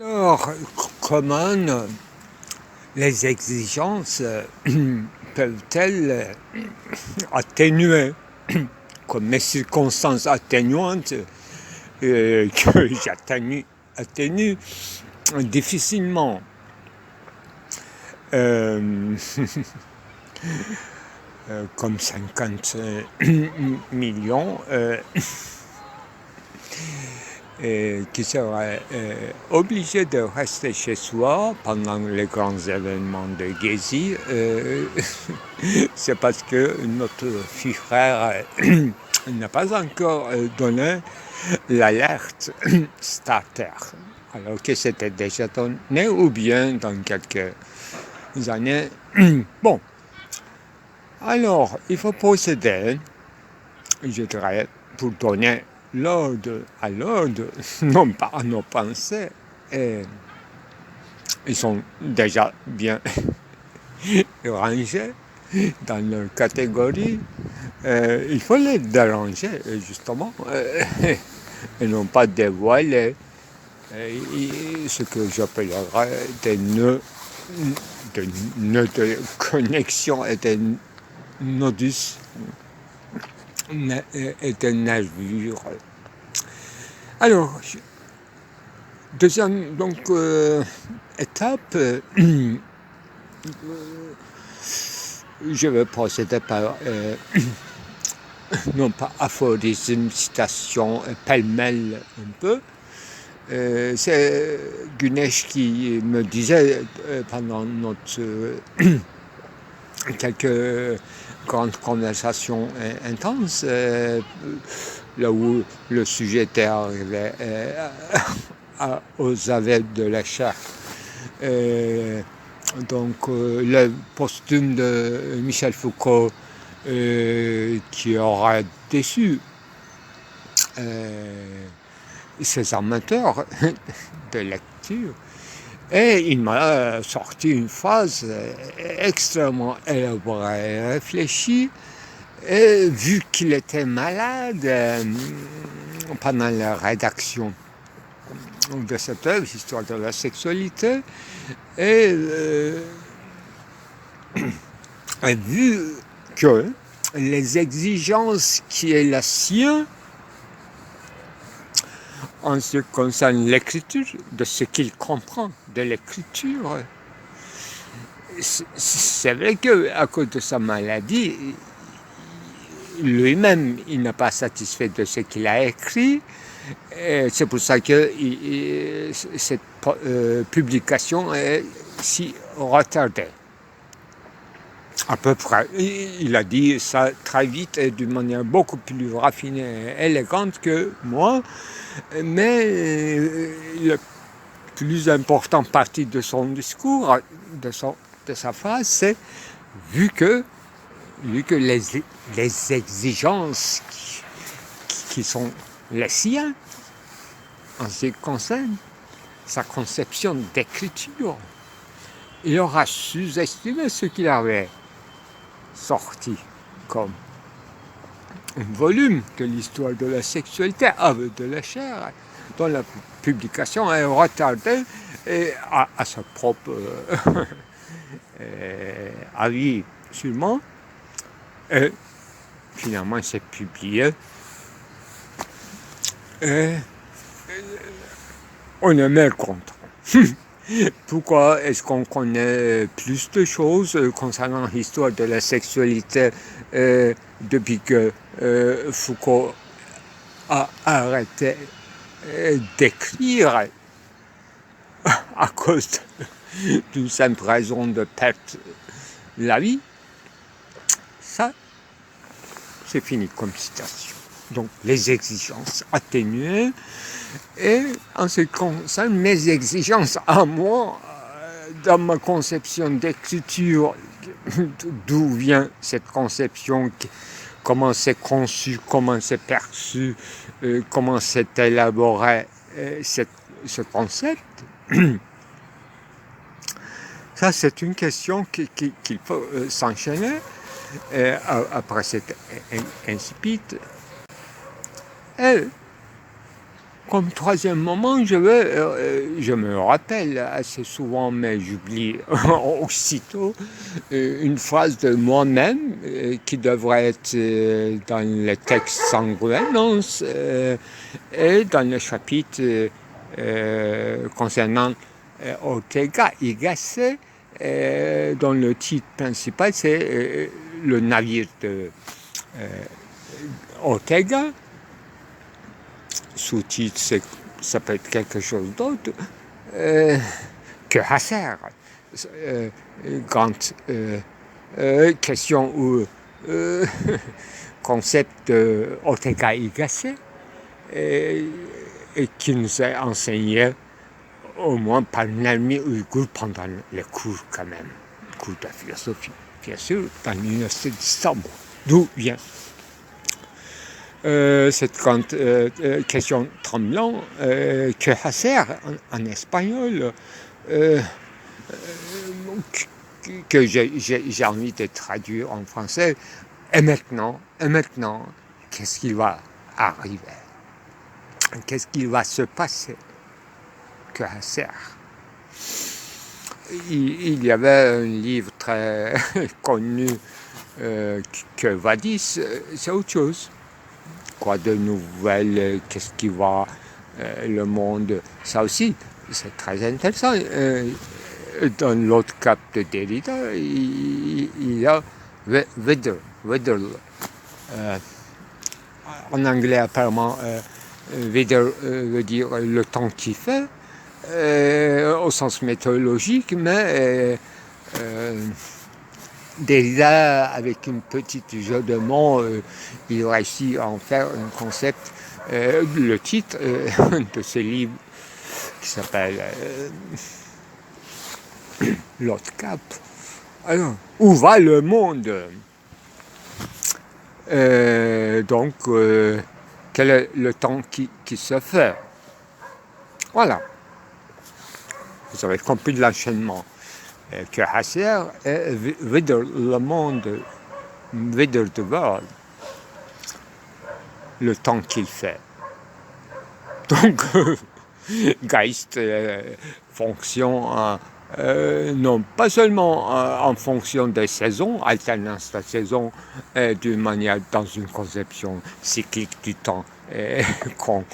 Alors, comment les exigences peuvent-elles atténuer, comme mes circonstances atténuantes que j'atténue difficilement comme 50 millions qui seraient obligés de rester chez soi pendant les grands événements de Gezi, c'est parce que notre fille frère n'a pas encore donné l'alerte starter, alors que c'était déjà donné, ou bien dans quelques années. Bon, alors il faut procéder, je dirais, pour donner l'ordre à l'ordre, non pas à nos pensées. Et ils sont déjà bien rangés dans leur catégorie. Il faut les déranger, justement, et non pas dévoiler ce que j'appellerais des nœuds de connexion et des nodus et des nervures. Alors, deuxième étape, je vais procéder par non pas aphorisme, citation, pêle-mêle un peu. C'est Gunesh qui me disait pendant notre quelques grandes conversations intenses, là où le sujet était arrivé aux aveux de la chair. Donc le posthume de Michel Foucault qui aura déçu ces amateurs de lecture. Et il m'a sorti une phrase extrêmement élaborée et réfléchie. Et vu qu'il était malade pendant la rédaction de cette œuvre, Histoire de la sexualité, et vu que les exigences qui est la sienne en ce qui concerne l'écriture, de ce qu'il comprend de l'écriture, c'est vrai qu'à cause de sa maladie, lui-même, il n'est pas satisfait de ce qu'il a écrit. Et c'est pour ça que cette publication est si retardée. À peu près. Il a dit ça très vite et d'une manière beaucoup plus raffinée et élégante que moi. Mais la plus importante partie de son discours, de sa phrase, c'est vu que les exigences qui sont les siennes en ce qui concerne sa conception d'écriture, il aura sous-estimé ce qu'il avait sorti comme un volume de l'histoire de la sexualité avec de la chair, dont la publication est retardée et à sa propre avis sûrement. Et finalement, c'est publié. Et on est mécontent. Pourquoi est-ce qu'on connaît plus de choses concernant l'histoire de la sexualité depuis que Foucault a arrêté d'écrire à cause d'une simple raison de perdre la vie? Ça, c'est fini comme citation. Donc, les exigences atténuées. Et en ce qui concerne mes exigences à moi, dans ma conception d'écriture, d'où vient cette conception, comment c'est conçu, comment c'est perçu, comment c'est élaboré ce concept, ça c'est une question qu'il faut s'enchaîner après cette incipit. Et comme troisième moment, je me rappelle assez souvent, mais j'oublie aussitôt, une phrase de moi-même qui devrait être dans le texte sanguin et dans le chapitre concernant Ortega y Gasset, dont le titre principal c'est le navire de Ortega. Sous-titre, ça peut être quelque chose d'autre que Husserl. Quand question ou concept de Ortega y Gasset et qui nous a enseigné au moins par un ami ouïghour pendant les cours quand même, cours de philosophie, bien sûr, dans l'université d'Istanbul, d'où vient cette question tremblante que Husserl en espagnol, que j'ai envie de traduire en français, et maintenant, qu'est-ce qui va arriver? Qu'est-ce qui va se passer? Que Husserl. Il y avait un livre très connu que Vadis, c'est autre chose. Quoi de nouvelles, qu'est-ce qui va, le monde, ça aussi, c'est très intéressant. Dans l'autre cap de Derrida, il y a weather. En anglais, apparemment, weather veut dire le temps qui fait, au sens météorologique, mais Derrida, avec une petite jeu de mots, il réussit à en faire un concept. Le titre de ce livre, qui s'appelle L'autre cap. Alors, où va le monde? Donc, quel est le temps qui se fait? Voilà. Vous avez compris l'enchaînement. Que Husserl veut dire le monde, veut dire the world, le temps qu'il fait. Donc, Geist fonction non pas seulement en fonction des saisons, alternance de saisons, d'une manière dans une conception cyclique du temps qu'on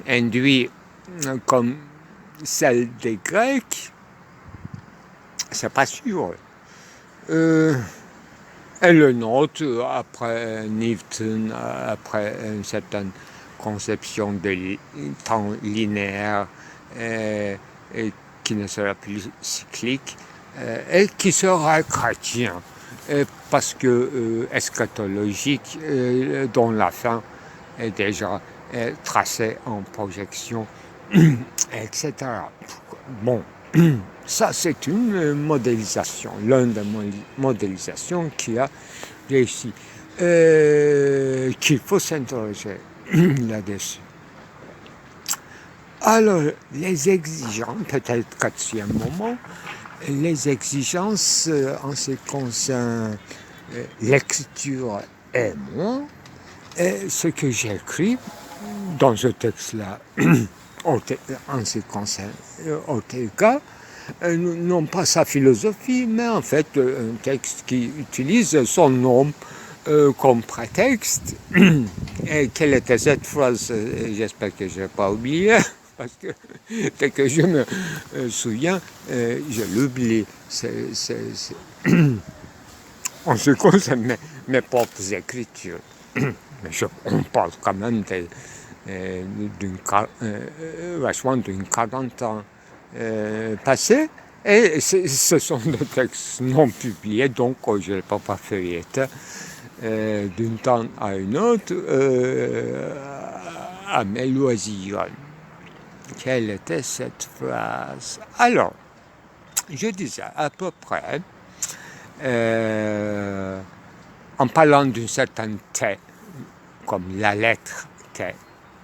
induit comme celle des Grecs, c'est pas sûr. Et le nôtre, après Newton, après une certaine conception de temps linéaire et qui ne sera plus cyclique et qui sera chrétien parce que eschatologique dont la fin est déjà tracée en projection, etc. Bon, ça c'est une modélisation, l'une des modélisations qui a réussi, qu'il faut s'interroger là-dessus. Alors, les exigences, peut-être quatrième moment, les exigences en ce qui concerne l'écriture et moi, et ce que j'écris dans ce texte-là, en ce qui concerne Ortega, non pas sa philosophie, mais en fait un texte qui utilise son nom comme prétexte. Et quelle était cette phrase? J'espère que je n'ai pas oublié, parce que dès que je me souviens, je l'oublie. En ce qui concerne mes propres écritures. Mais on parle quand même vachement d'une 40 ans passés, et ce sont des textes non publiés, donc je ne peux pas feuilleter d'une temps à une autre à mes loisirs. Quelle était cette phrase? Alors, je disais à peu près, en parlant d'une certaine T, comme la lettre T,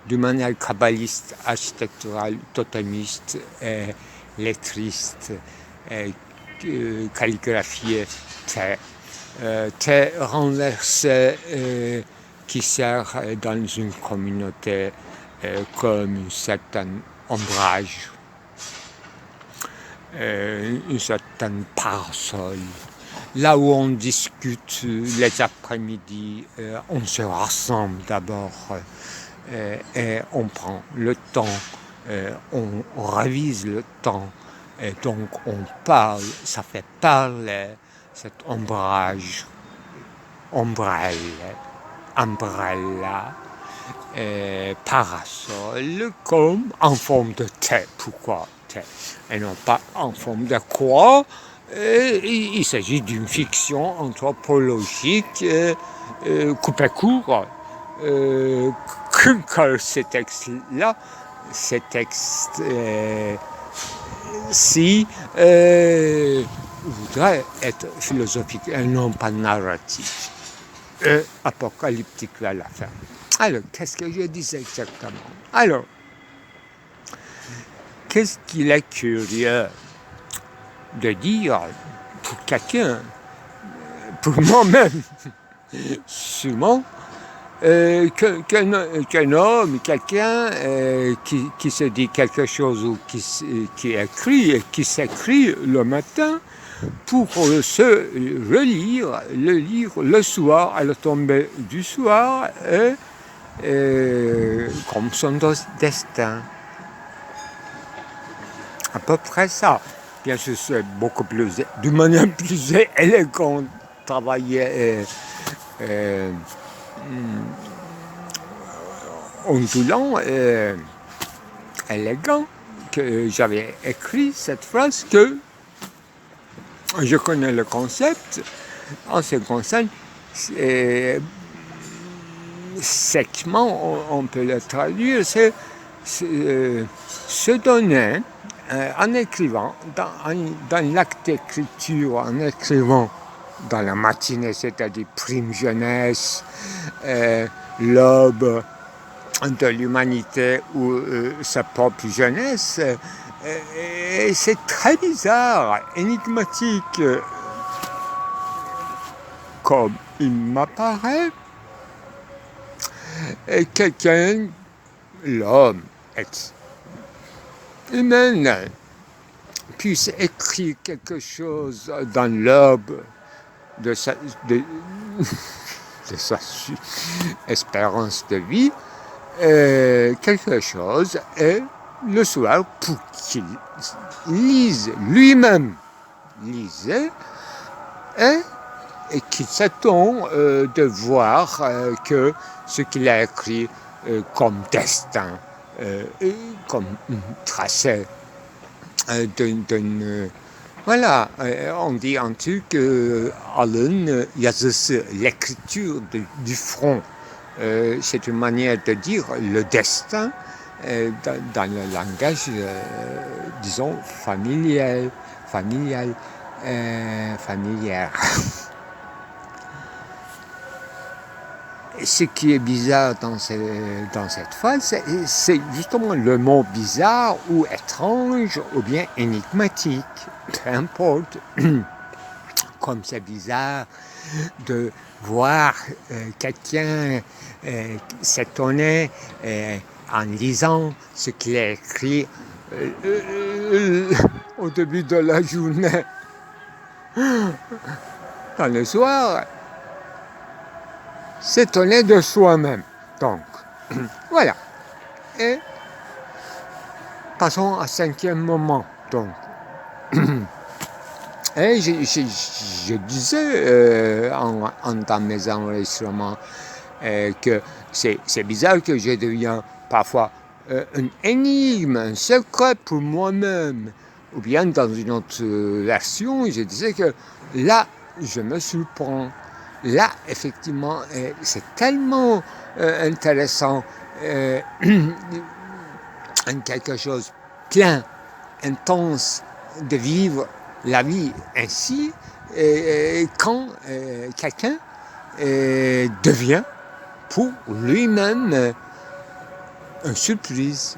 d'une manière kabbaliste, architecturale, totémiste, lettriste, calligraphiée, T renversée qui sert dans une communauté comme un certain ombrage, une certaine parasol. Là où on discute les après-midi, on se rassemble d'abord et on prend le temps, on révise le temps, et donc on parle, ça fait parler cet ombrage, ombrelle, umbrella, parasol, comme en forme de thé. Pourquoi thé et non pas en forme de croix? Il s'agit d'une fiction anthropologique coupée court. Que ces textes-là, ces textes-ci voudraient être philosophiques et non pas narratifs. Apocalyptique à la fin. Alors, qu'est-ce que je disais exactement? Alors, qu'est-ce qu'il est curieux de dire pour quelqu'un, pour moi-même, sûrement, qu'un homme, quelqu'un qui se dit quelque chose ou qui écrit et qui s'écrit le matin pour se relire, le lire le soir, à la tombée du soir, comme son destin. À peu près ça. Bien sûr, c'est beaucoup plus, d'une manière plus élégante, travailler ondulant et élégant, que j'avais écrit cette phrase, que je connais le concept. En ce qui concerne, sèchement, on peut le traduire, c'est se donner en écrivant, dans l'acte d'écriture, en écrivant dans la matinée, c'est-à-dire prime jeunesse, l'aube de l'humanité ou sa propre jeunesse, et c'est très bizarre, énigmatique, comme il m'apparaît. Et quelqu'un, l'homme, humain, puisse écrire quelque chose dans l'aube de sa espérance de vie, quelque chose, et le soir, pour qu'il lise lui-même, et qu'il s'attend de voir que ce qu'il a écrit comme destin, comme tracé d'une... Voilà, on dit en turc alın yazısı, l'écriture du front. C'est une manière de dire le destin dans le langage, disons, familial. Ce qui est bizarre dans cette phrase, c'est justement le mot bizarre ou étrange ou bien énigmatique, peu importe. Comme c'est bizarre de voir quelqu'un s'étonner en lisant ce qu'il a écrit au début de la journée, dans le soir, s'étonner de soi-même. Donc, voilà. Et passons au cinquième moment. Donc, et je disais dans mes enregistrements que c'est bizarre que je deviens parfois une énigme, un secret pour moi-même. Ou bien dans une autre version, je disais que là, je me surprends. Là, effectivement, c'est tellement intéressant, quelque chose plein, intense, de vivre la vie ainsi, quand quelqu'un devient pour lui-même une surprise,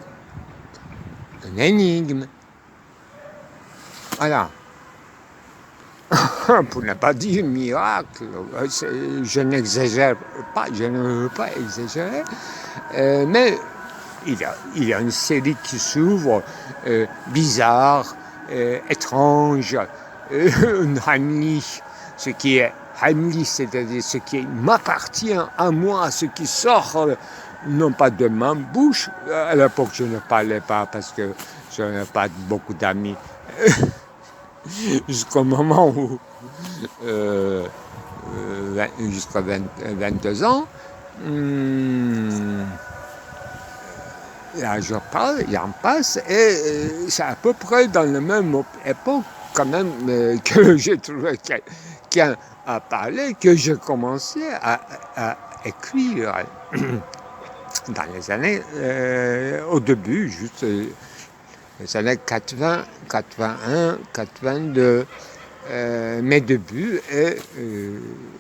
une énigme. Voilà. pour ne pas dire miracle, je n'exagère pas, je ne veux pas exagérer, mais il y a une série qui s'ouvre, bizarre, étrange, un Heimlich, ce qui est Heimlich, c'est-à-dire ce qui m'appartient à moi, ce qui sort non pas de ma bouche. À l'époque, je ne parlais pas parce que je n'avais pas beaucoup d'amis. Jusqu'au moment où, jusqu'à 22 ans, là je parle, il en passe, et c'est à peu près dans la même époque quand même que j'ai trouvé quelqu'un à parler, que j'ai commencé à écrire dans les années, au début, juste les années 80, 81, 82. Mes débuts et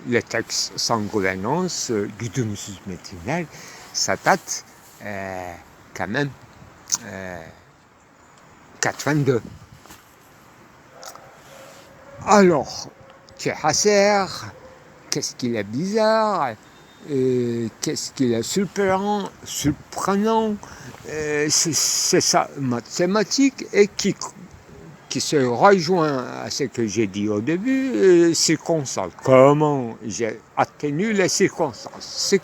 les textes sans gouvernance du Domus Metinel, ça date quand même 82. Alors, qu'est-ce qu'il est bizarre, qu'est-ce qu'il est surprenant, c'est ça, mathématique, et qui se rejoint à ce que j'ai dit au début, circonstances. Comment j'ai atténué les circonstances.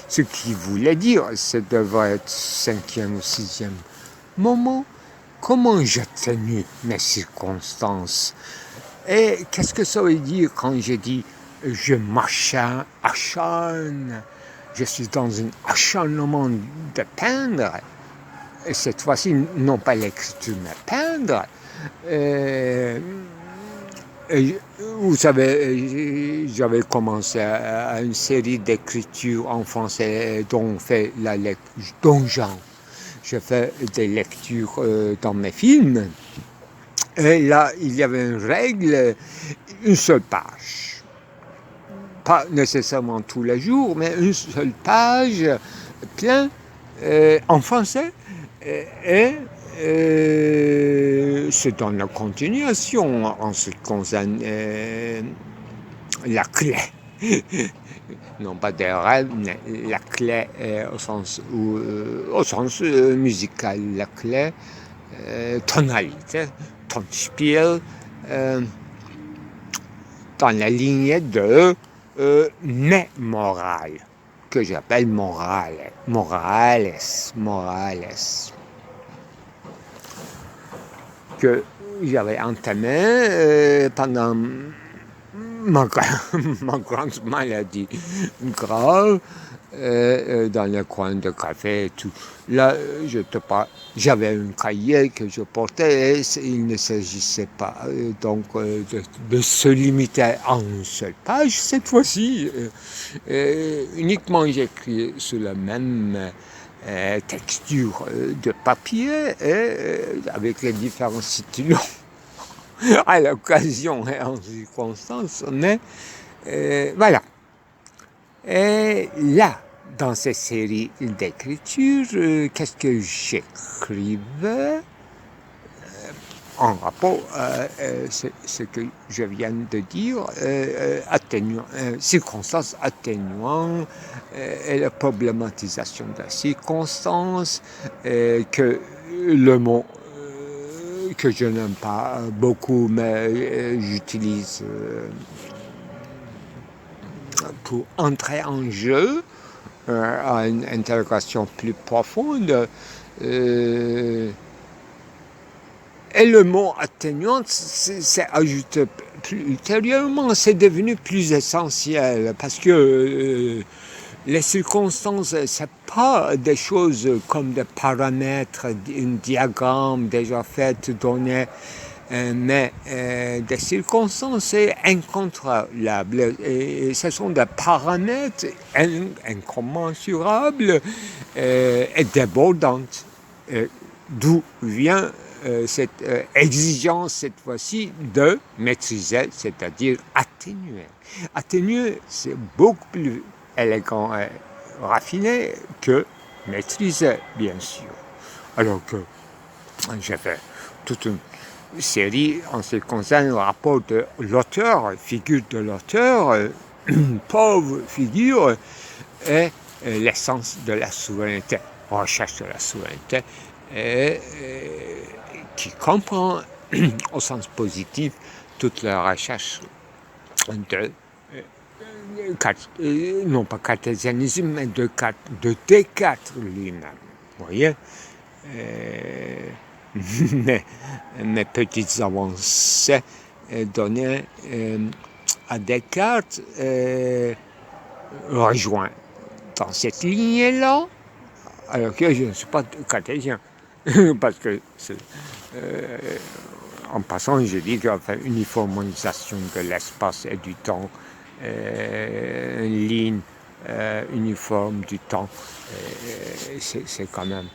Ce qui voulait dire, ça devrait être 5e ou 6e moment. Comment j'atténue mes circonstances? Et qu'est-ce que ça veut dire quand je dis je m'acharne, je suis dans un acharnement de peindre, et cette fois-ci, non pas l'écriture, mais peindre. Vous savez, j'avais commencé à une série d'écritures en français dont fait je fais des lectures dans mes films. Et là, il y avait une règle, une seule page. Pas nécessairement tous les jours, mais une seule page, plein, en français. Et c'est dans la continuation en ce qui concerne la clé. Non pas des rêves, mais la clé au sens musical, la clé, tonalité, Tonspiel, dans la lignée de mes morales, que j'appelle morales. Que j'avais entamé pendant ma grande maladie grave, dans le coin de café et tout. Là, j'avais un cahier que je portais, et il ne s'agissait pas donc de se limiter à une seule page. Cette fois-ci, uniquement j'écris sur la même texture de papier, avec les différents stylos à l'occasion et en circonstance, mais voilà. Et là, dans cette série d'écritures, qu'est-ce que j'écrivais en rapport à ce que je viens de dire, circonstances atténuantes, et la problématisation de la circonstance, que le mot que je n'aime pas beaucoup, mais j'utilise pour entrer en jeu à une interrogation plus profonde. Et le mot atténuante, c'est ajouté ultérieurement, c'est devenu plus essentiel, parce que les circonstances, c'est pas des choses comme des paramètres, un diagramme déjà fait, donné, mais des circonstances incontrôlables. Et ce sont des paramètres incommensurables et débordantes. D'où vient cette exigence, cette fois-ci, de maîtriser, c'est-à-dire atténuer. Atténuer, c'est beaucoup plus élégant et raffiné que maîtriser, bien sûr. Alors que j'ai fait toute une série en ce qui concerne le rapport de l'auteur, figure de l'auteur, pauvre figure, et l'essence de la souveraineté, recherche de la souveraineté, qui comprend au sens positif toute la recherche de non pas cartésianisme, mais de Descartes lui-même. Vous voyez, mes petites avancées données à Descartes rejoignent dans cette lignée-là, alors que je ne suis pas cartésien, parce que en passant, je dis qu'il y a une uniformisation de l'espace et du temps, une ligne uniforme du temps, c'est quand même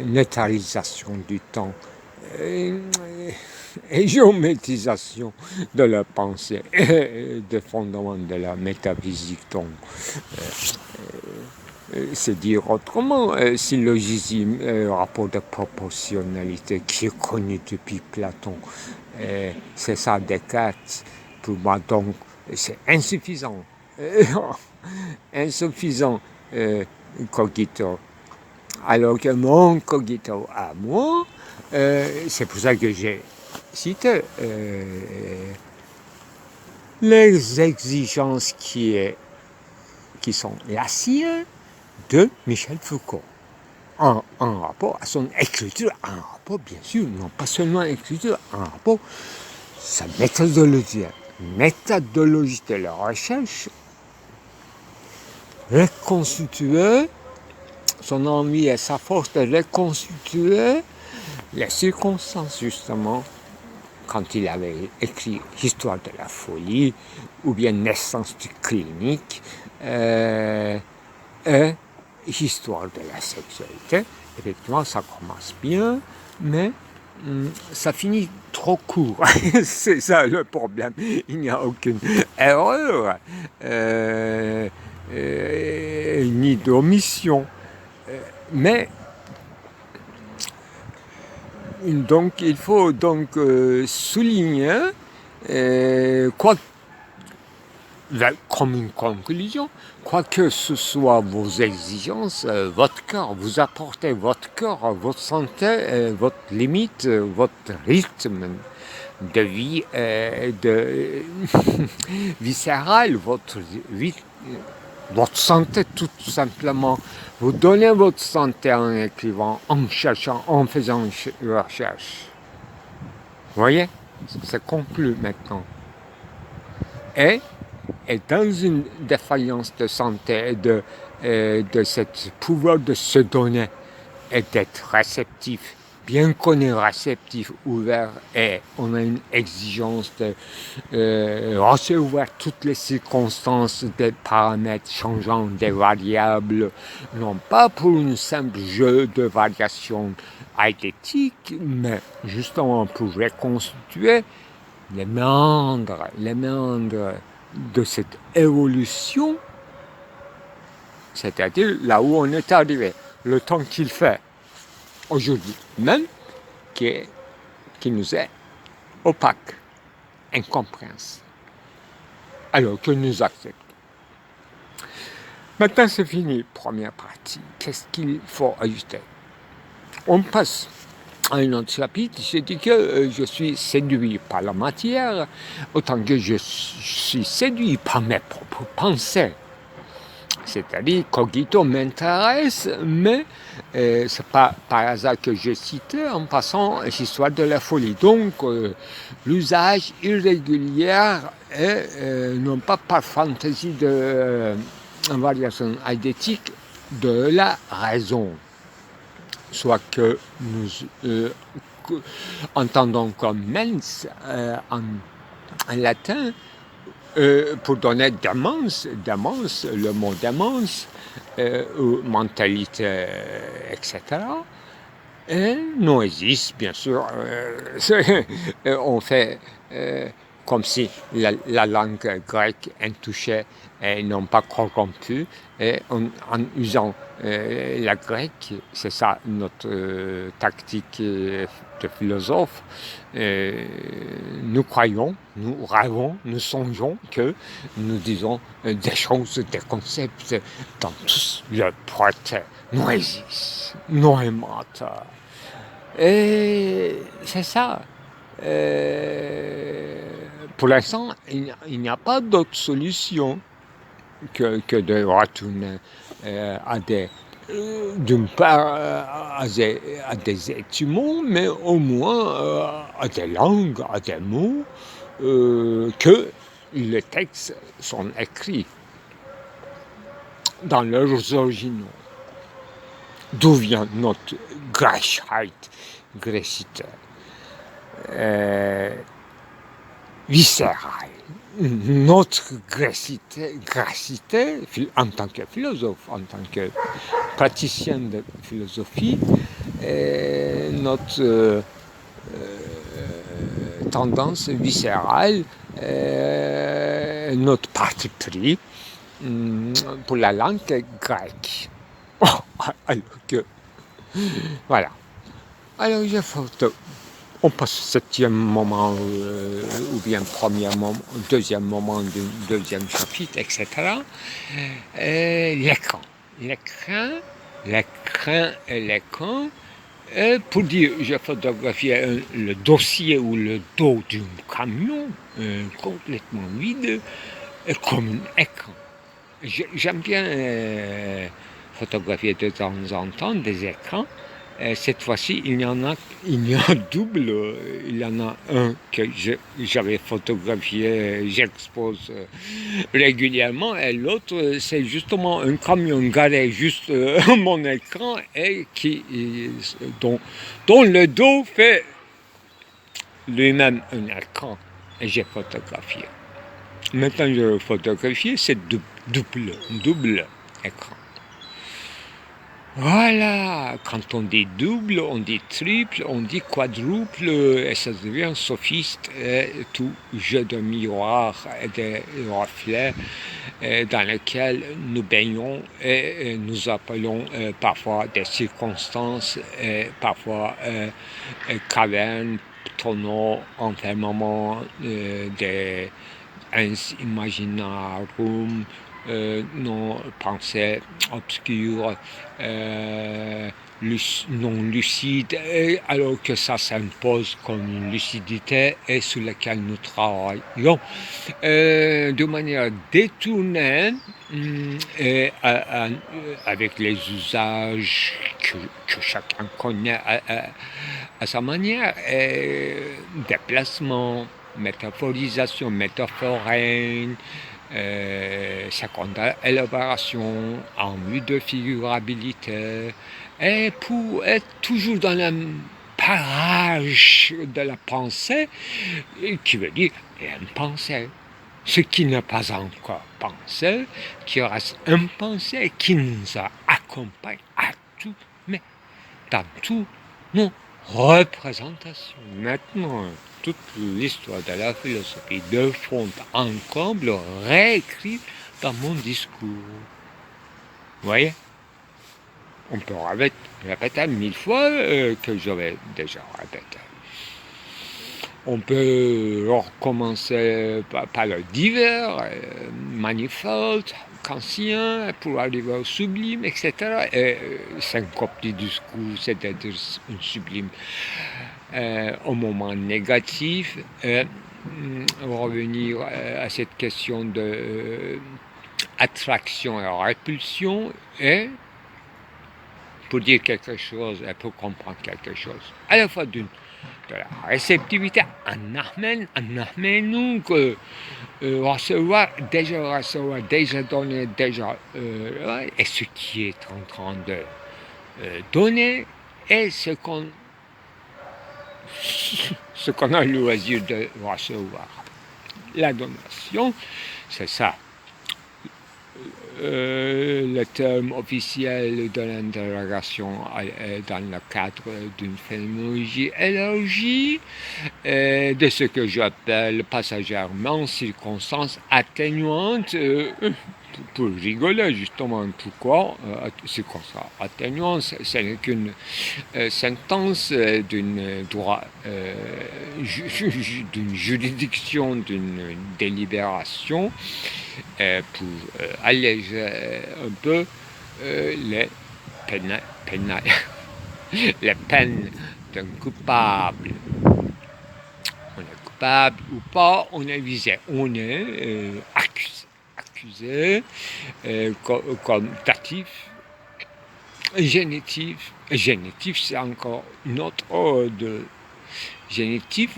neutralisation du temps et géométrisation de la pensée, des fondements de la métaphysique. Donc, c'est dire autrement, syllogisme, rapport de proportionnalité qui est connu depuis Platon, c'est ça Descartes. Pour moi, donc, c'est insuffisant. Insuffisant cogito. Alors que mon cogito à moi, c'est pour ça que j'ai cité les exigences qui sont la sienne de Michel Foucault, en rapport à son écriture, en rapport bien sûr, non pas seulement écriture, en rapport à sa méthodologie de la recherche, reconstituer son envie et sa force de reconstituer les circonstances justement quand il avait écrit Histoire de la folie ou bien Naissance du clinique et Histoire de la sexualité. Effectivement, ça commence bien, mais ça finit trop court. C'est ça le problème. Il n'y a aucune erreur ni d'omission. Mais donc il faut donc souligner comme une conclusion, quoi que ce soit vos exigences, votre cœur, vous apportez votre cœur, votre santé, votre limite, votre rythme de vie, de viscérale, votre santé tout simplement. Vous donnez votre santé en écrivant, en cherchant, en faisant une recherche. Vous voyez, c'est conclu maintenant. Et dans une défaillance de santé, de ce pouvoir de se donner et d'être réceptif, bien qu'on est réceptif, ouvert, et on a une exigence de recevoir toutes les circonstances, des paramètres changeants, des variables, non pas pour un simple jeu de variations hypothétiques, mais justement pour reconstituer les méandres de cette évolution, c'est-à-dire là où on est arrivé, le temps qu'il fait aujourd'hui même, qui nous est opaque, incompréhensible, alors que nous acceptons. Maintenant c'est fini, première partie. Qu'est-ce qu'il faut ajouter? On passe à un autre chapitre. J'ai dit que je suis séduit par la matière, autant que je suis séduit par mes propres pensées. C'est-à-dire, cogito m'intéresse, mais c'est pas par hasard que je cite en passant l'histoire de la folie. Donc, l'usage irrégulier et non pas par fantaisie de variation idétique de la raison. Soit que nous entendons comme mens en latin, pour donner démence, le mot démence, ou mentalité, etc. Et noésis, bien sûr, on fait comme si la langue grecque intouchée et non pas corrompue, et en usant la grecque, c'est ça notre tactique de philosophe, nous croyons, nous rêvons, nous songeons que nous disons des choses, des concepts dont tous le poète nous résiste, nous aimante. Et c'est ça. Pour l'instant, il n'y a pas d'autre solution que de retourner d'une part à des êtres humains, mais au moins à des langues, à des mots, que les textes sont écrits dans leurs originaux. D'où vient notre Gleichheit, grécité, viscérale. Notre gracité en tant que philosophe, en tant que praticien de philosophie, notre tendance viscérale, notre parti pris pour la langue grecque. Alors que, voilà. Alors j'ai photo. On passe au 7e moment, ou bien deuxième moment du deuxième chapitre, etc. L'écran. Pour dire, j'ai photographié le dossier ou le dos d'un camion complètement vide, comme un écran. J'aime bien photographier de temps en temps des écrans. Cette fois-ci, il y a double. Il y en a un que j'avais photographié, j'expose régulièrement, et l'autre, c'est justement un camion garé juste mon écran et dont le dos fait lui-même un écran. Et j'ai photographié. Maintenant, je vais photographier, c'est double écran. Voilà, quand on dit double, on dit triple, on dit quadruple, et ça devient sophiste, et tout jeu de miroirs et de reflets dans lequel nous baignons et nous appelons parfois des circonstances, parfois cavernes, tonneaux, enfermements, des imaginarum, nos pensées obscures, non lucides, alors que ça s'impose comme une lucidité et sur laquelle nous travaillons de manière détournée et avec les usages que chacun connaît à sa manière, déplacement, métaphorisation, métaphorène, secondaire élaboration, en vue de figurabilité, et pour être toujours dans le parage de la pensée, qui veut dire impensé. Ce qui n'est pas encore pensé, qui reste impensé, qui nous accompagne à tout, mais dans tout nos représentations. Maintenant, toute l'histoire de la philosophie de fond en comble réécrite dans mon discours. Vous voyez? On peut répéter 1000 fois que j'avais déjà répété. On peut recommencer par le divers, manifold, kantien, pour arriver au sublime, etc. Et syncope du discours, c'est-à-dire un sublime au moment négatif, revenir à cette question de attraction et répulsion, et pour dire quelque chose et pour comprendre quelque chose, à la fois de la réceptivité en arménien, que recevoir, déjà donner, et ce qui est en train de donner, et ce qu'on a le loisir de recevoir. La donation, c'est ça. le terme officiel de l'interrogation dans le cadre d'une phénoménologie élargie de ce que j'appelle passagèrement circonstances atténuantes. Pour rigoler, justement, pourquoi circonstances atténuantes, ce n'est qu'une sentence d'une juridiction, d'une délibération pour alléger un peu les peines, les peines d'un coupable. On est coupable ou pas, on est visé, on est accusé comme datif, génitif. Génitif, c'est encore une autre ordre. Génitif,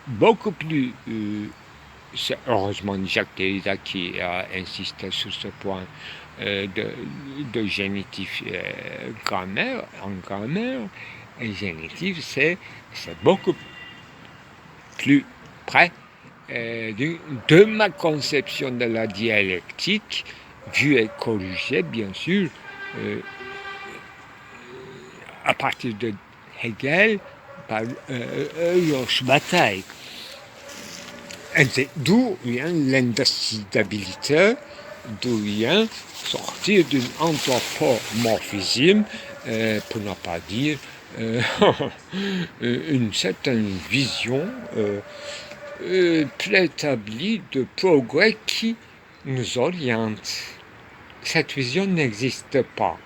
beaucoup plus. C'est heureusement Jacques Derrida qui a insisté sur ce point de génitif grammaire, en grammaire. Et génitif, c'est beaucoup plus près de ma conception de la dialectique, vue et corrigée, bien sûr, à partir de Hegel par Georges Bataille. D'où vient l'indécidabilité, d'où vient sortir d'un anthropomorphisme, pour ne pas dire une certaine vision préétablie de progrès qui nous oriente. Cette vision n'existe pas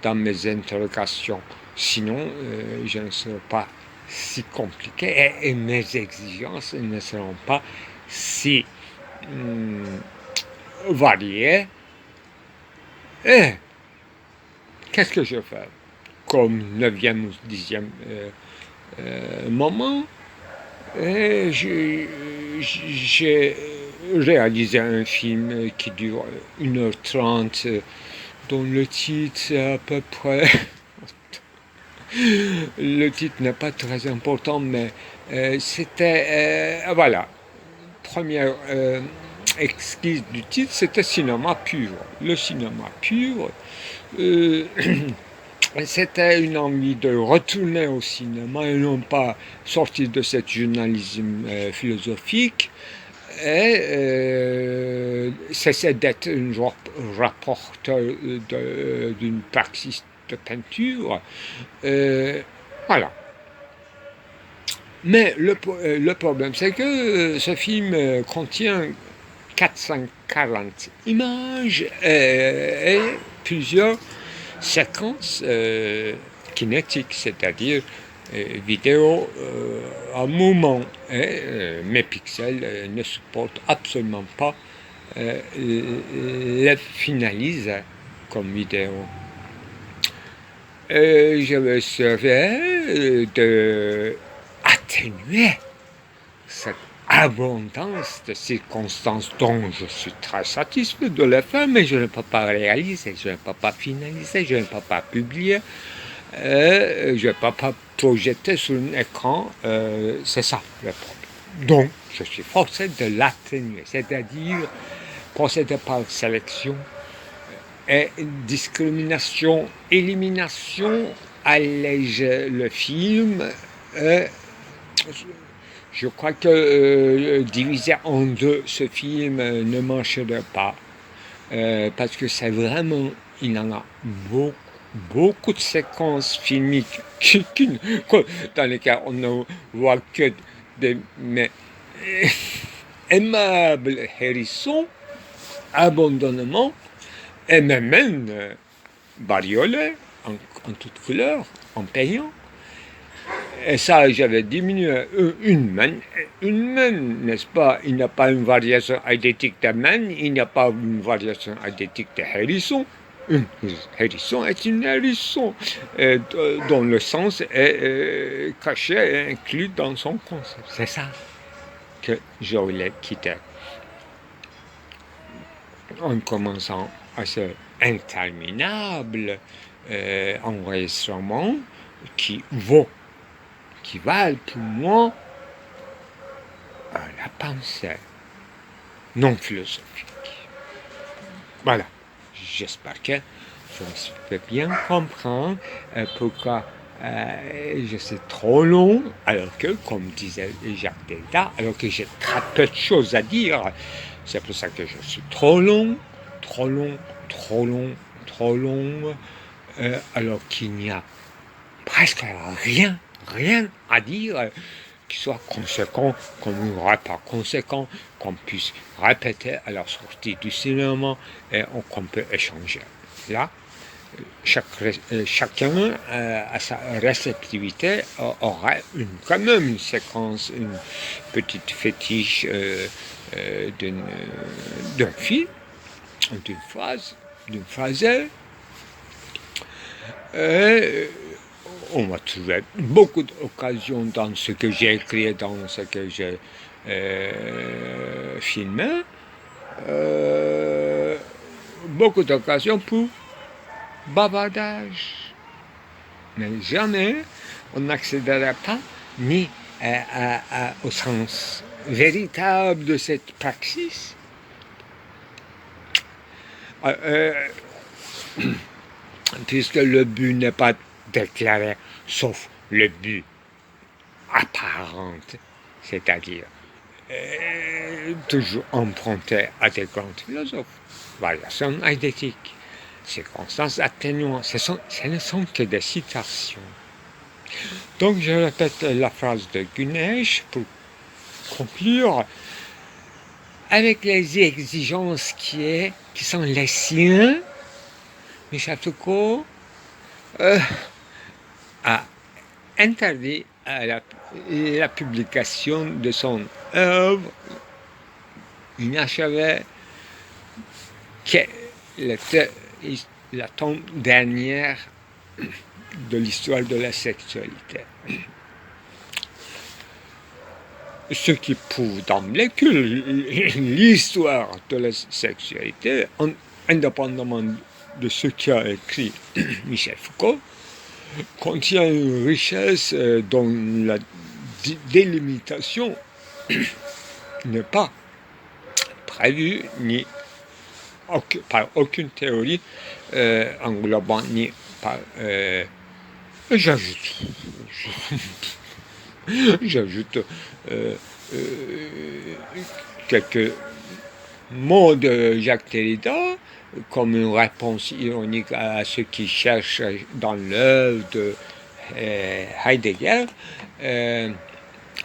dans mes interrogations, sinon je ne serais pas si compliqué et mes exigences ne seront pas si variées. Et qu'est-ce que je fais comme 9e ou 10e moment? J'ai réalisé un film qui dure 1h30, dont le titre est à peu près... Le titre n'est pas très important, mais c'était... voilà. Première esquisse du titre, c'était cinéma pur. Le cinéma pur, c'était une envie de retourner au cinéma et non pas sortir de ce journalisme philosophique et cesser d'être un rapporteur d'une praxis de peinture. Voilà. Mais le problème, c'est que ce film contient 440 images et plusieurs séquences kinétiques, c'est-à-dire vidéo à mouvement. Et mes pixels ne supportent absolument pas les finaliser comme vidéo. Je me serais d'atténuer cette abondance de circonstances dont je suis très satisfait de le faire, mais je ne peux pas réaliser, je ne peux pas finaliser, je ne peux pas publier, je ne peux pas projeter sur un écran, c'est ça le problème. Donc, je suis forcé de l'atténuer, c'est-à-dire procéder par sélection et discrimination, élimination, alléger le film. Je crois que diviser en deux ce film ne marcherait pas, parce que c'est vraiment, il en a beaucoup de séquences filmiques dans lesquelles on ne voit que des aimables hérissons, abandonnement, et même bariolé en toutes couleurs, en payant. Et ça, j'avais diminué une main, n'est-ce pas? Il n'y a pas une variation idétique de main, il n'y a pas une variation idétique de hérisson. Un hérisson est une hérisson, dont le sens est caché et inclus dans son concept. C'est ça que je voulais quitter. En commençant à ce interminable enregistrement qui valent pour moi la pensée non philosophique. Voilà. J'espère que je peux bien comprendre pourquoi je suis trop long, alors que, comme disait Jacques Derrida, alors que j'ai très peu de choses à dire. C'est pour ça que je suis trop long, trop long, trop long, trop long, alors qu'il n'y a presque rien à dire qui soit conséquent, qu'on ne pas conséquent, qu'on puisse répéter à la sortie du cinéma et qu'on peut échanger. Là, chacun à sa réceptivité aura quand même une séquence, une petite fétiche d'un film, d'une phrase, d'une phrasée. On va trouver beaucoup d'occasions dans ce que j'ai écrit et dans ce que j'ai filmé. Beaucoup d'occasions pour bavardage. Mais jamais on n'accédera pas ni au sens véritable de cette praxis. Puisque le but n'est pas déclaré, sauf le but apparent, c'est-à-dire toujours emprunté à des grands philosophes. Variation eidétique, circonstances atténuantes, ce ne sont que des citations. Donc je répète la phrase de Gunesh pour conclure avec les exigences qui sont les siens. Michel Foucault a interdit la publication de son œuvre inachevée qui était la tombe dernière de l'histoire de la sexualité. Ce qui prouve d'emblée que l'histoire de la sexualité, indépendamment de ce qu'a écrit Michel Foucault, contient une richesse dont la délimitation n'est pas prévue ni par aucune théorie englobant ni par... J'ajoute quelques mots de Jacques Derrida comme une réponse ironique à ceux qui cherchent dans l'œuvre de Heidegger,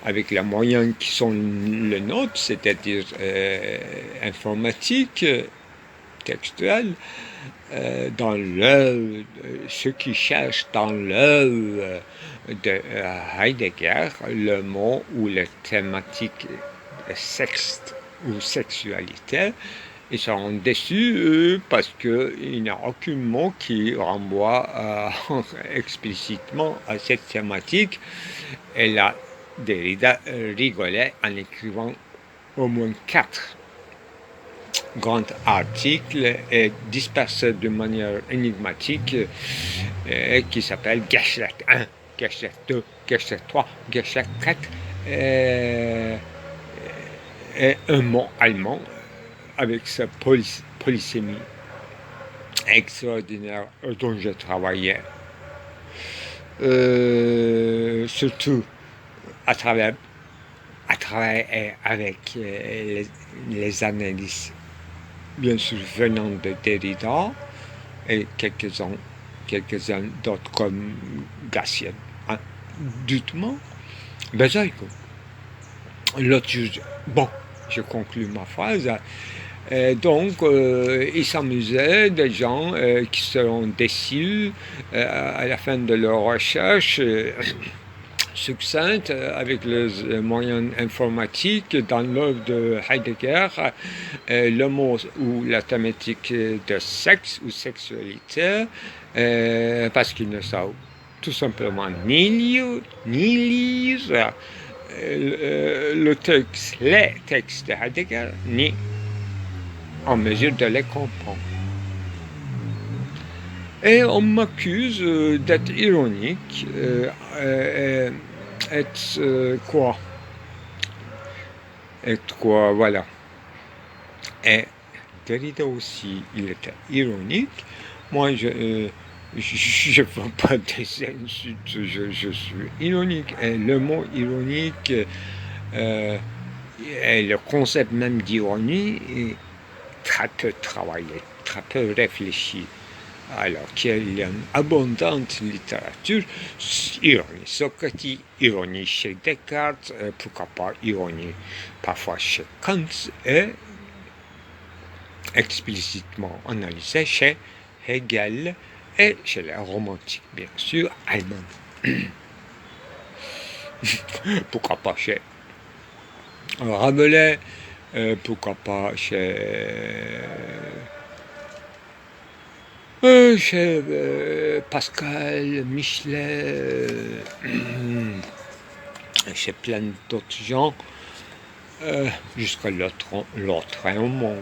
avec les moyens qui sont les nôtres, c'est-à-dire informatique, textuel, dans l'œuvre, ceux qui cherchent dans l'œuvre de Heidegger le mot ou la thématique de sexe ou sexualité, ils seront déçus parce qu'il n'y a aucun mot qui renvoie explicitement à cette thématique. Et là, Derrida rigolait en écrivant au moins 4 grands articles dispersés de manière énigmatique qui s'appellent Geschlecht 1, Geschlecht 2, Geschlecht 3, Geschlecht 4 et un mot allemand avec sa polysémie extraordinaire dont j'ai travaillé, surtout à travers avec les analyses, bien sûr venant de Derrida et quelques-uns d'autres comme Gassien. Hein? Dites-moi, l'autre juge. Bon, je conclue ma phrase. Donc, ils s'amusaient, des gens qui seront déçus à la fin de leur recherche succincte avec les moyens informatiques dans l'œuvre de Heidegger, le mot ou la thématique de sexe ou sexualité, parce qu'ils ne savent tout simplement ni lire les textes de Heidegger, ni en mesure de les comprendre. Et on m'accuse d'être ironique, voilà. Et Derrida aussi, il était ironique. Moi, je ne vois pas des insultes, je suis ironique. Et le mot ironique et le concept même d'ironie est très peu travaillé, très peu réfléchi. Alors qu'il y a une abondante littérature, ironie Socrates, ironie chez Descartes, pourquoi pas ironie parfois chez Kant, et explicitement analysée chez Hegel et chez les romantiques, bien sûr, allemands. Pourquoi pas chez Rabelais, pourquoi pas chez Pascal, Michelet, chez plein d'autres gens, jusqu'à l'autrement.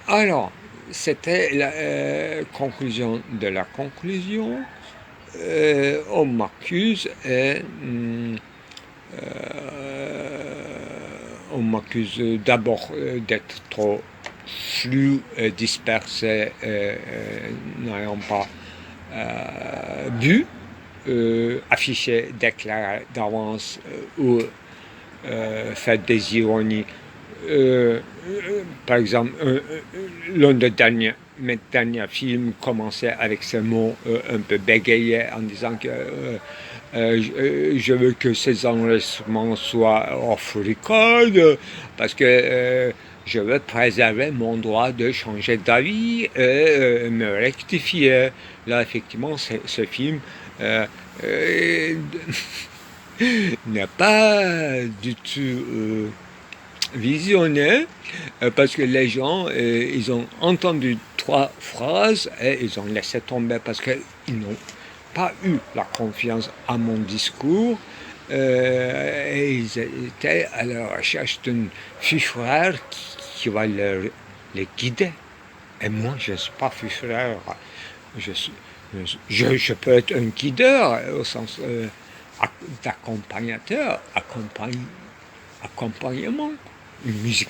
Alors, c'était la conclusion de la conclusion. On m'accuse et on m'accuse d'abord d'être trop flou, dispersé, n'ayant pas vu, affiché, déclaré d'avance ou fait des ironies. Par exemple, l'un des mes derniers films commençait avec ce mot un peu bégayé en disant que je veux que ces enregistrements soient off-record parce que je veux préserver mon droit de changer d'avis et me rectifier. Là, effectivement, ce film n'est pas du tout visionné parce que les gens, ils ont entendu 3 phrases et ils ont laissé tomber parce qu'ils n'ont pas eu la confiance à mon discours et ils étaient à la recherche d'un fifrère qui va les guider. Et moi, je ne suis pas fifrère. Je peux être un guideur au sens d'accompagnateur, accompagnement, une musique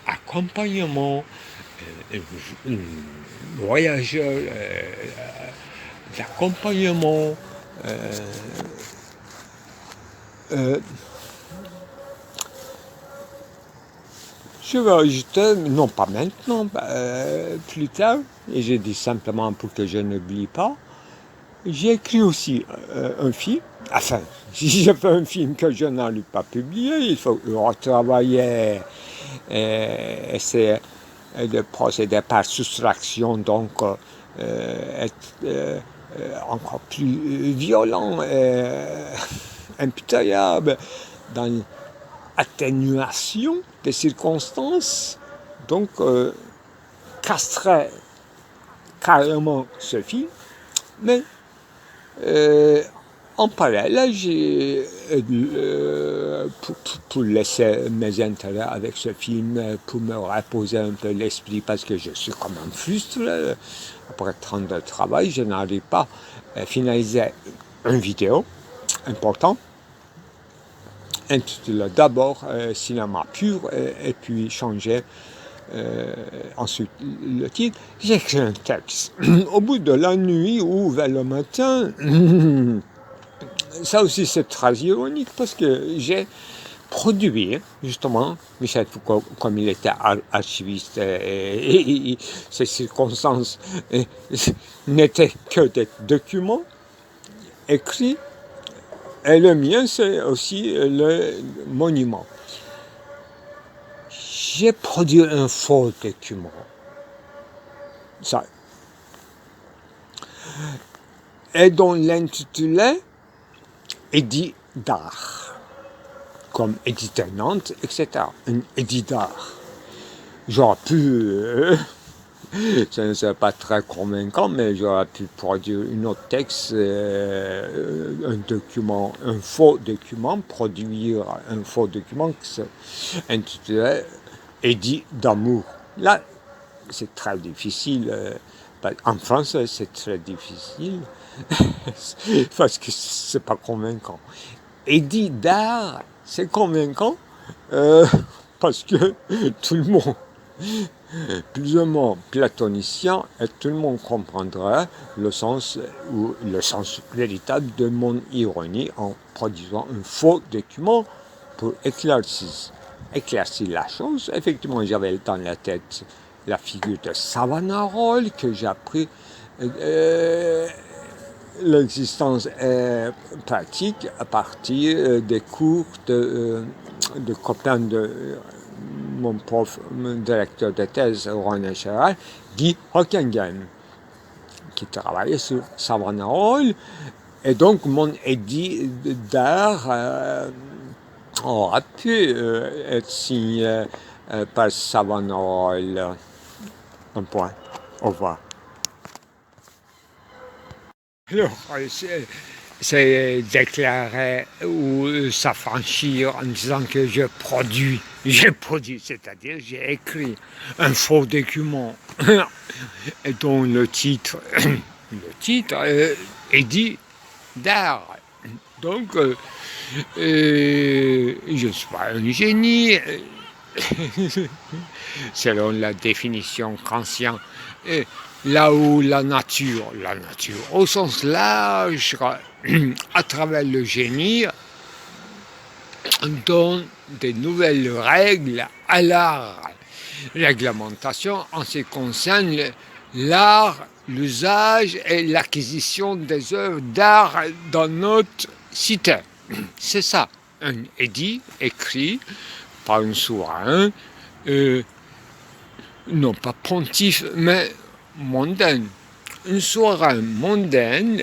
accompagnement, voyageur d'accompagnement. Je vais ajouter, non pas maintenant, plus tard, et j'ai dit simplement pour que je n'oublie pas, j'ai écrit aussi un film, enfin, si je fais un film que je n'ai pas publié, il faut retravailler, essayer de procéder par soustraction, donc être encore plus violent, impitoyable dans l'atténuation des circonstances, donc castrer carrément ce film, mais en parallèle, j'ai pour laisser mes intérêts avec ce film, pour me reposer un peu l'esprit, parce que je suis quand même frustré. Après 30 ans de travail, je n'arrive pas à finaliser une vidéo importante, intitulée d'abord Cinéma pur, et puis changer ensuite le titre. J'ai écrit un texte. Au bout de la nuit ou vers le matin, ça aussi c'est très ironique parce que j'ai produit, justement, Michel Foucault, comme il était archiviste, et ces circonstances n'étaient que des documents écrits, et le mien c'est aussi le monument. J'ai produit un faux document. Ça. Et dont l'intitulé Édit d'art, comme édité Nantes, etc. Un édit d'art. J'aurais pu, ce n'est pas très convaincant, mais j'aurais pu produire un autre texte, un document, un faux document, produire un faux document qui s'intitulait Édit d'amour. Là, c'est très difficile. En français, c'est très difficile parce que c'est pas convaincant. Édit d'art, c'est convaincant parce que tout le monde plus ou moins platonicien, et tout le monde comprendra le sens véritable de mon ironie en produisant un faux document pour éclaircir la chose. Effectivement, j'avais dans la tête la figure de Savonarola que j'ai appris. L'existence pratique à partir des cours de copains de mon prof, mon directeur de thèse au René Chéral, Guy Hockingen, qui travaillait sur Savonarola. Et donc, mon édit d'art aura pu être signé par Savonarola. Un point. Au revoir. Alors, c'est déclarer ou s'affranchir en disant que j'ai produit, c'est-à-dire j'ai écrit un faux document et dont le titre est dit d'art. Donc, je ne suis pas un génie, selon la définition kantienne. Là où la nature au sens large, à travers le génie, donne des nouvelles règles à l'art. Réglementation en ce qui concerne l'art, l'usage et l'acquisition des œuvres d'art dans notre cité. C'est ça, un édit écrit par un souverain, non pas pontife, mais mondaine. Une soirée mondaine,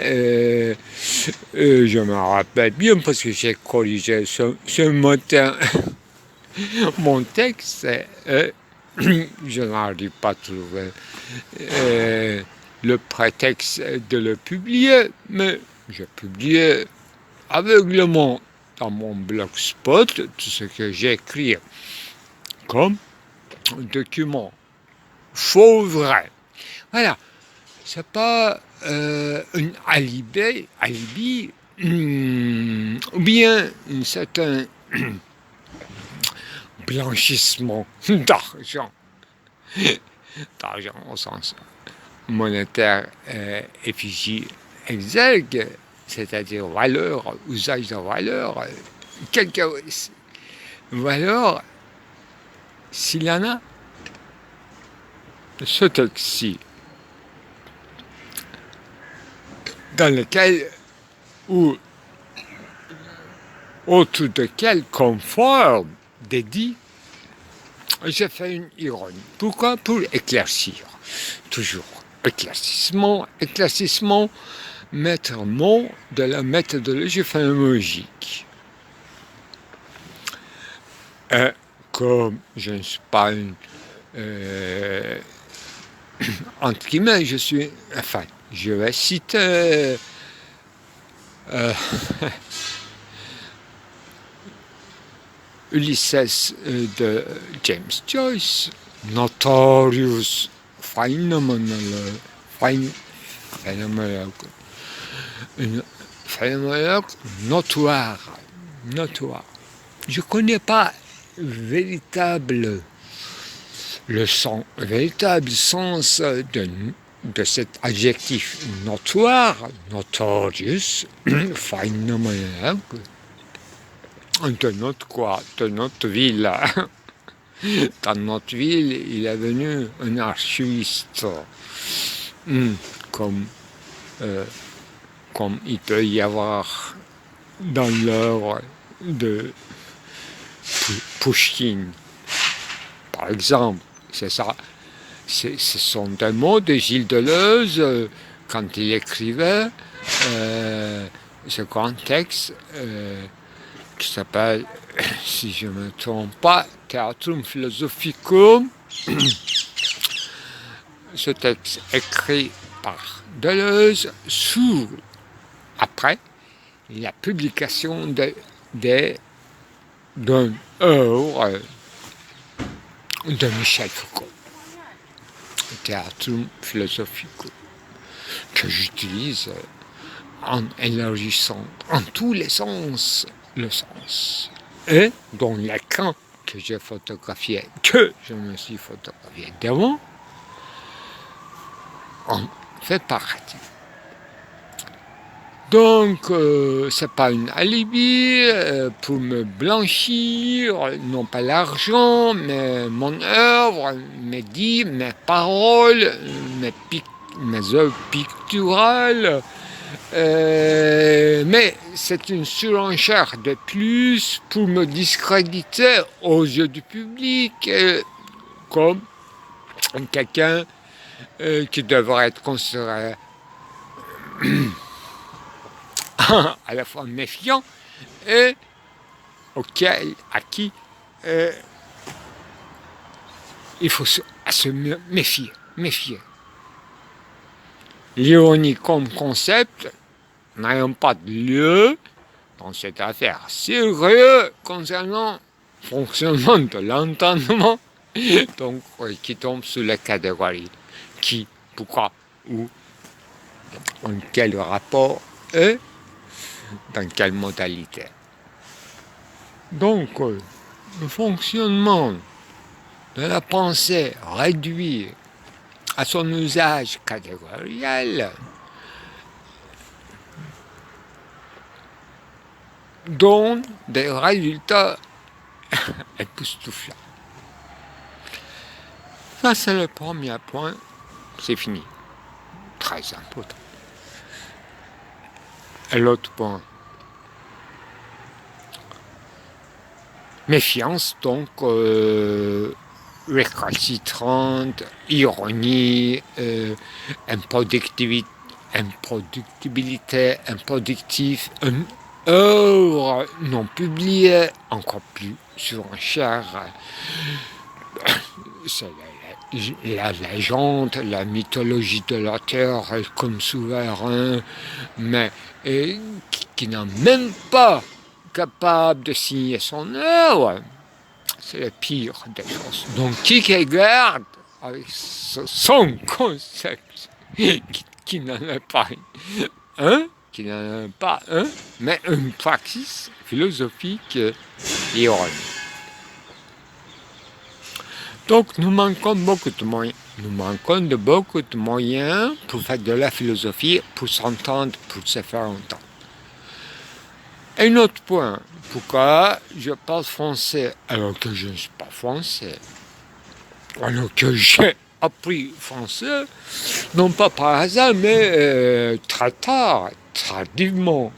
je me rappelle bien parce que j'ai corrigé ce matin mon texte, je n'arrive pas à trouver le prétexte de le publier, mais j'ai publié aveuglement dans mon blogspot tout ce que j'ai écrit comme document faux vrai. Voilà. C'est pas un alibi ou bien un certain blanchissement d'argent au sens monétaire effigie exergue, c'est-à-dire valeur, usage de valeur, quelque valeur, s'il y en a, ce texte-ci, dans lequel, ou autour de quel conforme dédit, j'ai fait une ironie. Pourquoi? Pour éclaircir. Toujours éclaircissement, mettre mot de la méthodologie phénoménologique. Comme je ne suis pas une... entre guillemets, je vais citer Ulysses de James Joyce, Notorious Phenomenologue, notoire. Je ne connais pas véritable sens de cet adjectif notoire, notorious, phenomenologue, de notre ville. Dans notre ville, il est venu un archiviste, comme il peut y avoir dans l'œuvre de Pouchkine, par exemple. C'est ça. Ce sont des mots de Gilles Deleuze quand il écrivait ce grand texte qui s'appelle, si je ne me trompe pas, Theatrum Philosophicum. Ce texte écrit par Deleuze après la publication d'une œuvre de Michel Foucault, Theatrum Philosophicum, que j'utilise en élargissant en tous les sens le sens, et dont Lacan que j'ai photographié, que je me suis photographié devant, en fait partie. Donc, c'est pas une alibi pour me blanchir, non pas l'argent, mais mon œuvre, mes dits, mes paroles, mes œuvres picturales. Mais c'est une surenchère de plus pour me discréditer aux yeux du public comme quelqu'un qui devrait être considéré à la fois méfiant et à qui il faut se méfier. L'ironie comme concept n'ayant pas de lieu dans cette affaire sérieuse concernant le fonctionnement de l'entendement, donc qui tombe sous la catégorie qui, pourquoi, où, en quel rapport et dans quelle modalité. Donc, le fonctionnement de la pensée réduit à son usage catégoriel donne des résultats époustouflants. Ça, c'est le premier point. C'est fini. Très important. Et l'autre point. Méfiance, donc, récalcitrante, ironie, improductibilité, improductif, une œuvre non publiée, encore plus surenchère. C'est la légende, la mythologie de l'auteur comme souverain, mais qui n'est même pas capable de signer son œuvre. C'est le pire des choses. Donc Kierkegaard, avec son concept, qui n'en est pas un, mais une praxis philosophique ironique. Donc nous manquons beaucoup de moyens. Nous manquons de beaucoup de moyens pour faire de la philosophie, pour s'entendre, pour se faire entendre. Un autre point, pourquoi je parle français alors que je ne suis pas français, alors que j'ai appris français, non pas par hasard, mais très tard, tardivement.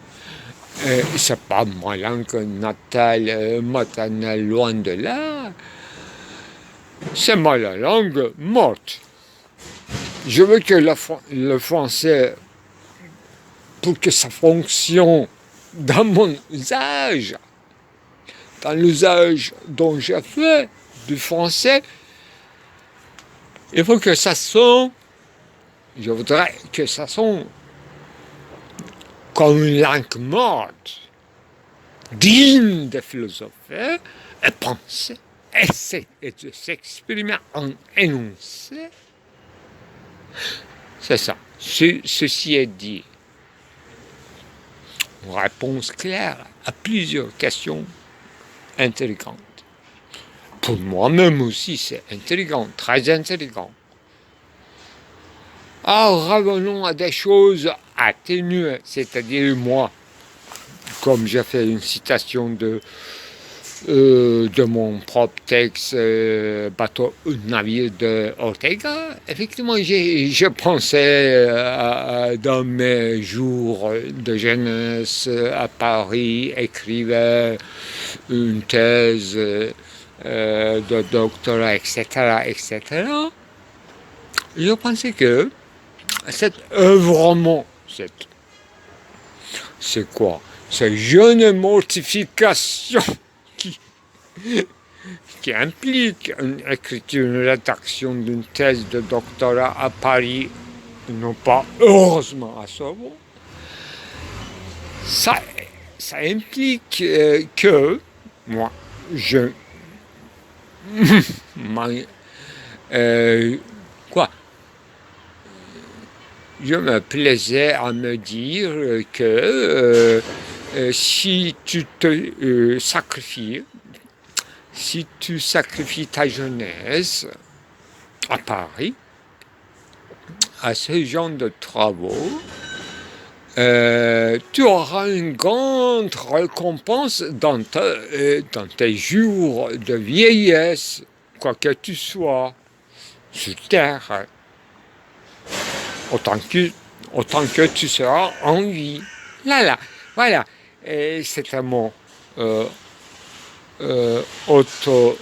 C'est pas ma langue natale, maternelle, loin de là. C'est ma langue morte. Je veux que le français, pour que ça fonctionne dans mon usage, dans l'usage dont j'ai fait du français, il faut que ça sonne, je voudrais que ça sonne comme une langue morte, digne de philosopher et penser, et de s'exprimer en énoncé. C'est ça. Ceci est dit. Une réponse claire à plusieurs questions intelligentes. Pour moi-même aussi, c'est intelligent, très intelligent. Alors, revenons à des choses atténuées, c'est-à-dire moi, comme j'ai fait une citation de mon propre texte Bateau navire de Ortega, effectivement, je pensais dans mes jours de jeunesse à Paris, écrivais une thèse de doctorat, etc., etc. Je pensais que cet œuvrement, c'est quoi? Cette jeune mortification qui implique une écriture, une rédaction d'une thèse de doctorat à Paris, non pas heureusement à Sorbonne, ça implique que moi, je me plaisais à me dire que si tu te sacrifies, si tu sacrifies ta jeunesse à Paris, à ce genre de travaux, tu auras une grande récompense dans tes jours de vieillesse, quoi que tu sois, sur terre, autant que tu seras en vie. Là, voilà. Et c'est un mot auto...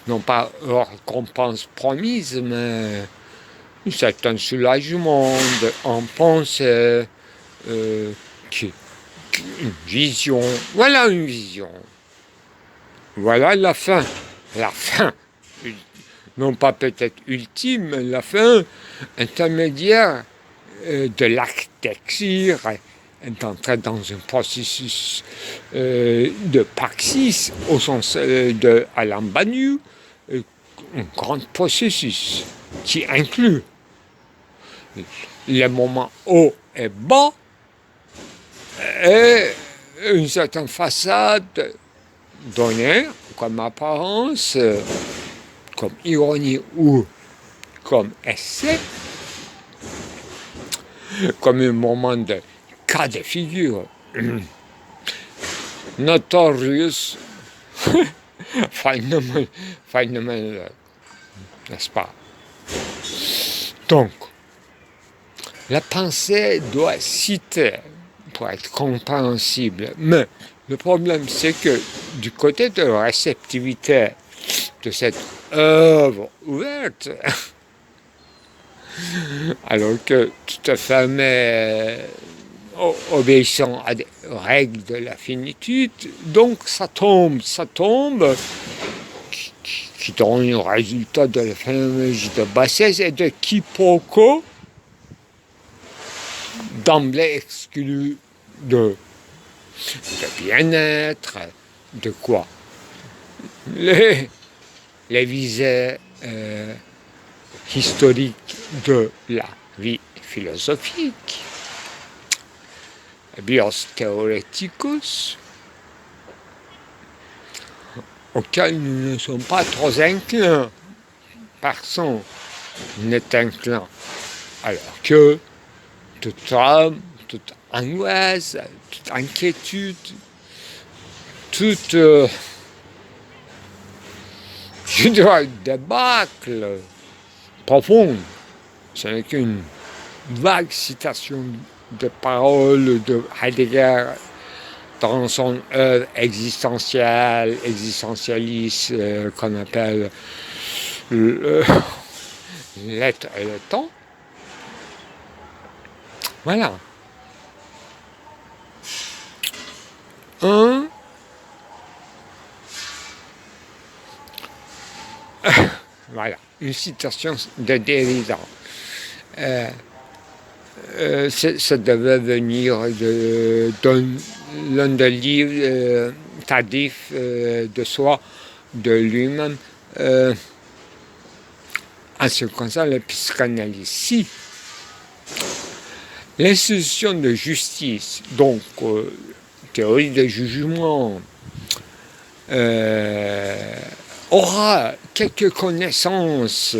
non pas récompense promise, mais un certain soulagement en pensée, une vision. Voilà une vision. Voilà la fin. La fin. Non pas peut-être ultime, mais la fin intermédiaire de l'architecture, d'entrer dans un processus de praxis au sens de Alain Badiou, un grand processus qui inclut les moments hauts et bas et une certaine façade donnée comme apparence, comme ironie ou comme essai, comme un moment de cas de figure notorious phénomène, n'est-ce pas? Donc, la pensée doit citer pour être compréhensible, mais le problème c'est que du côté de la réceptivité de cette œuvre ouverte, alors que tu te fermais obéissant à des règles de la finitude, donc ça tombe, qui donne le résultat de la phénomène de bassesse et de quiproquo, d'emblée exclu de bien-être, de quoi les visées historiques de la vie philosophique, bios theoreticus, auxquels nous ne sommes pas trop inclins. Personne n'est inclin. Alors que toute trame, toute angoisse, toute inquiétude, toute débâcle profonde, ce n'est qu'une vague citation de paroles de Heidegger dans son œuvre existentialiste qu'on appelle l'être et le temps. Voilà. Voilà, une citation de Derrida. Ça devait venir l'un des livres tardifs de soi, de lui-même, en ce qui concerne la psychanalyse. Si l'institution de justice, donc théorie de jugement, aura quelques connaissances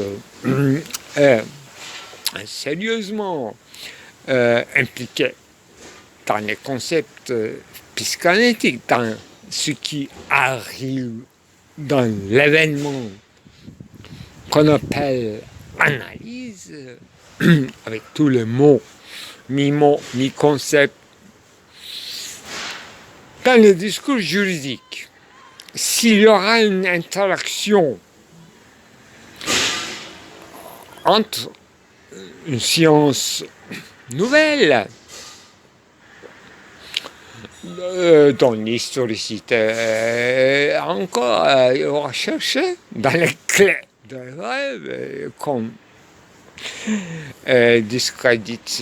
sérieusement impliquées dans les concepts psychanalytiques, dans ce qui arrive dans l'événement qu'on appelle analyse, avec tous les mots, mi-mots, mi-concepts, dans le discours juridique. S'il y aura une interaction entre une science nouvelle, dont l'historicité encore recherchée dans les clés de rêve, qu'on discrédite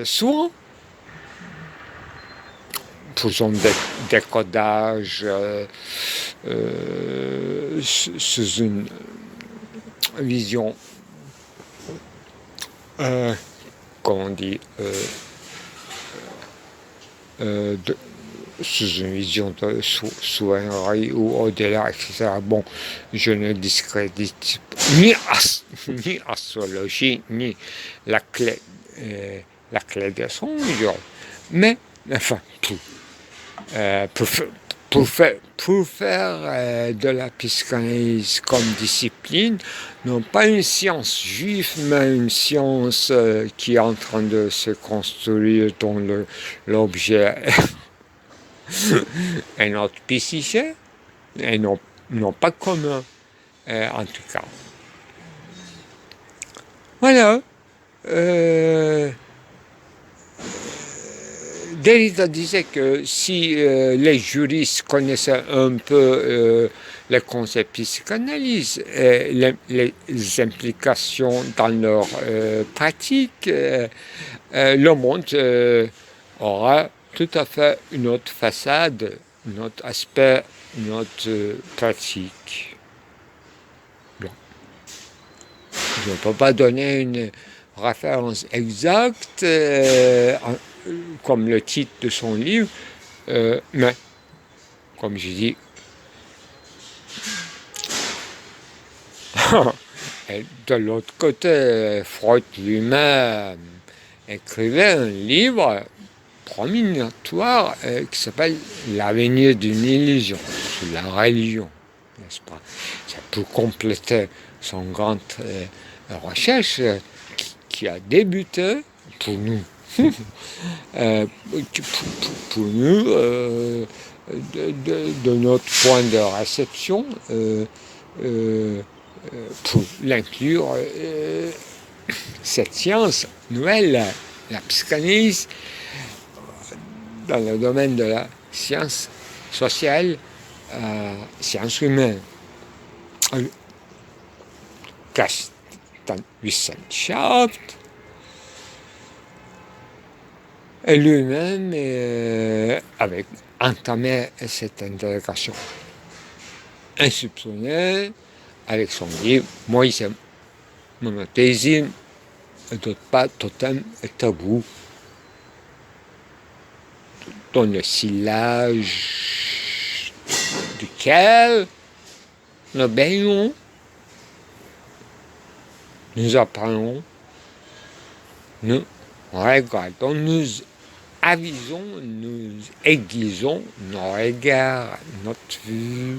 souvent pour son décodage sous une vision, comment on dit, sous une vision de souveraineté ou au-delà, etc. Bon, je ne discrédite ni astrologie, ni la clé, la clé de son livre. Mais, enfin, pour faire de la psychanalyse comme discipline, non pas une science juive, mais une science qui est en train de se construire dont l'objet est notre psyché, et non pas commun, en tout cas. Voilà. Derrida disait que si les juristes connaissaient un peu les concepts psychanalyse, les implications dans leur pratique, le monde aura tout à fait une autre façade, un autre aspect, une autre pratique. Bon. Je ne peux pas donner une référence exacte, comme le titre de son livre, mais, comme je dis, et de l'autre côté, Freud lui-même écrivait un livre prominatoire qui s'appelle L'avenir d'une illusion, sur la religion, n'est-ce pas? C'est pour compléter son grande recherche qui a débuté pour nous. Pour nous, de notre point de réception, pour l'inclure, cette science nouvelle, la psychanalyse, dans le domaine de la science sociale, science humaine. Geisteswissenschaft, et lui-même avait entamé cette intégration insoupçonnée avec son livre Moïse, monothéisme, et d'autre part totem et tabou, dans le sillage duquel nous baignons, nous apprenons, nous regardons, nous avisons, nous aiguisons nos regards, notre vue,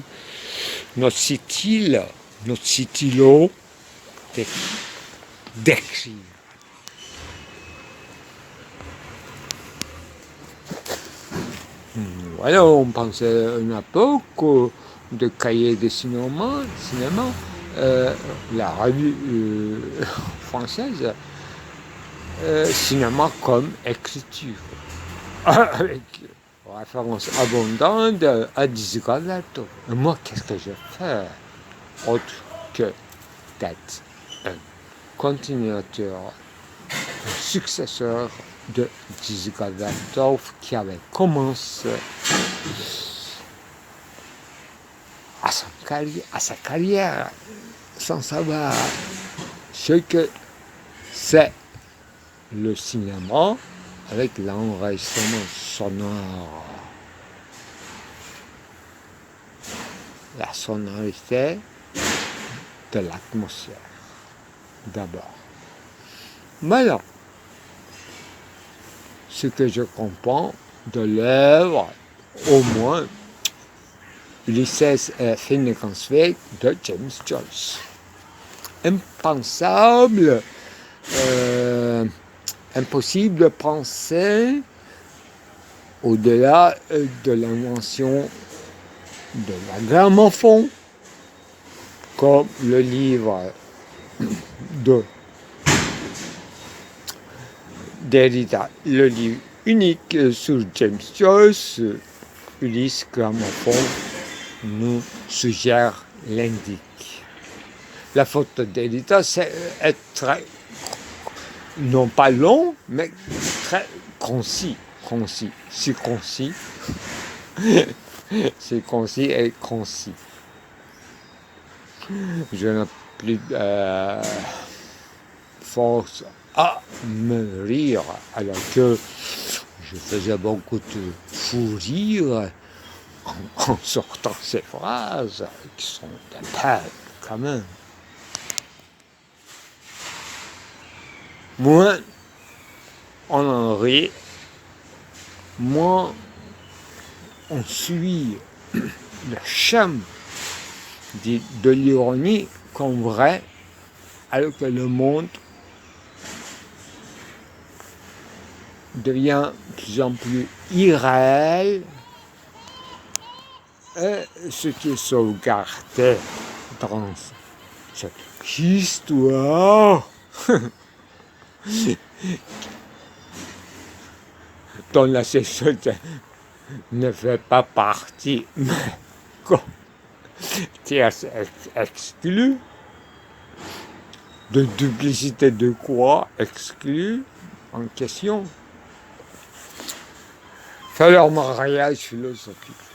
notre stylo d'écrire. Voilà, on pensait à une époque de cahiers de cinéma, la revue française, cinéma comme écriture, avec référence abondante à Disgavelto. Et moi, qu'est-ce que je fais autre que d'être un continuateur, un successeur de Disgavelto qui avait commencé à sa carrière sans savoir ce que c'est le cinéma avec l'enregistrement sonore. La sonorité de l'atmosphère, d'abord. Maintenant, ce que je comprends de l'œuvre, au moins, Ulysses et Finnegansweg de James Joyce. Impensable, impossible de penser au-delà de l'invention de la gramophone, comme le livre de Derrida, le livre unique sur James Joyce, Ulysse Gramophone, nous suggère, l'indique. La faute de Derrida, c'est être très, non pas long, mais très concis. C'est concis. C'est concis et concis. Je n'ai plus force à me rire, alors que je faisais beaucoup de fou rire en sortant ces phrases qui sont des perles quand même. Moins on en rit, moins on suit le charme de l'ironie qu'en vrai, alors que le monde devient de plus en plus irréel, et ce qui est sauvegardé dans cette histoire dont la sexualité ne fait pas partie, mais comme tierce exclue, de duplicité de quoi exclue en question. C'est leur mariage philosophique.